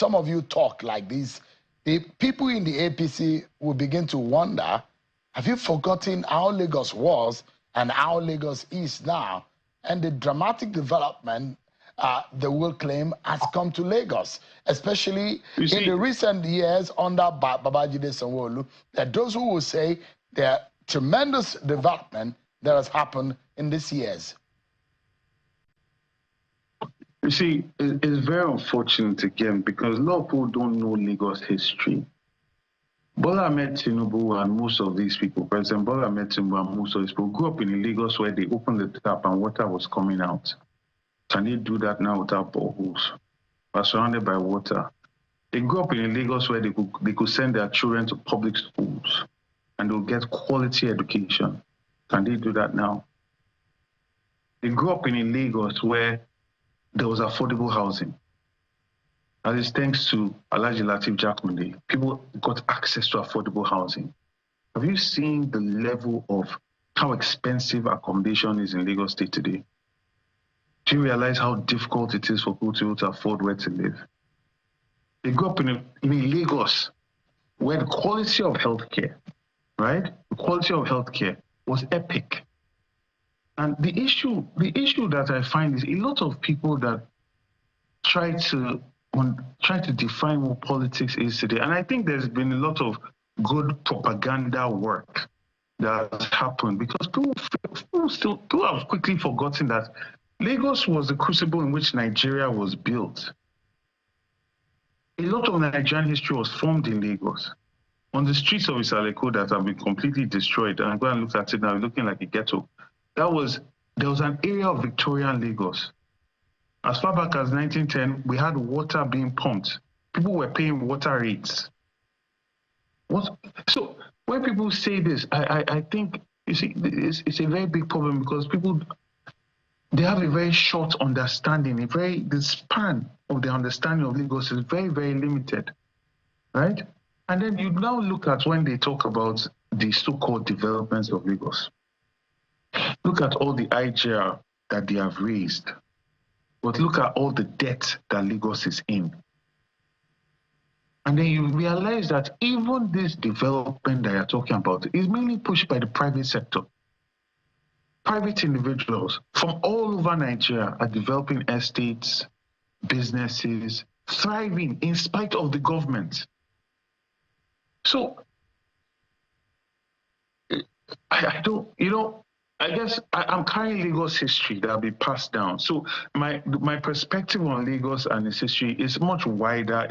some of you talk like this, the people in the APC will begin to wonder, have you forgotten how Lagos was and how Lagos is now? And the dramatic development they will claim has come to Lagos, especially in the recent years under Babajide Sanwo-Olu. There are those who will say there are tremendous development that has happened in these years. You see, it's very unfortunate again because a lot of people don't know Lagos history. Bola Ahmed Tinubu and most of these people, President Bola Ahmed Tinubu and most of these people grew up in Lagos where they opened the tap and water was coming out. Can they do that now without boreholes? We're surrounded by water. They grew up in Lagos where they could send their children to public schools and they'll get quality education. Can they do that now? They grew up in Lagos where there was affordable housing. And it's thanks to Alhaji Lateef Jakunde, people got access to affordable housing. Have you seen the level of how expensive accommodation is in Lagos State today? Do you realize how difficult it is for people to be able to afford where to live? They grew up in Lagos where the quality of healthcare, right? The quality of healthcare was epic. And the issue that I find is a lot of people that try to define what politics is today. And I think there's been a lot of good propaganda work that has happened because people have quickly forgotten that Lagos was the crucible in which Nigeria was built. A lot of Nigerian history was formed in Lagos. On the streets of Isaleko that have been completely destroyed, and I go and look at it now, looking like a ghetto. There was an area of Victorian Lagos. As far back as 1910, we had water being pumped. People were paying water rates. So when people say this, I think, you see, it's a very big problem because they have a very short understanding. The span of the understanding of Lagos is very, very limited, right? And then you now look at when they talk about the so-called developments of Lagos. Look at all the IGR that they have raised, but look at all the debt that Lagos is in. And then you realize that even this development that you're talking about is mainly pushed by the private sector. Private individuals from all over Nigeria are developing estates, businesses, thriving in spite of the government. So, I don't, I guess I'm carrying Lagos history that will be passed down. So my perspective on Lagos and its history is much wider.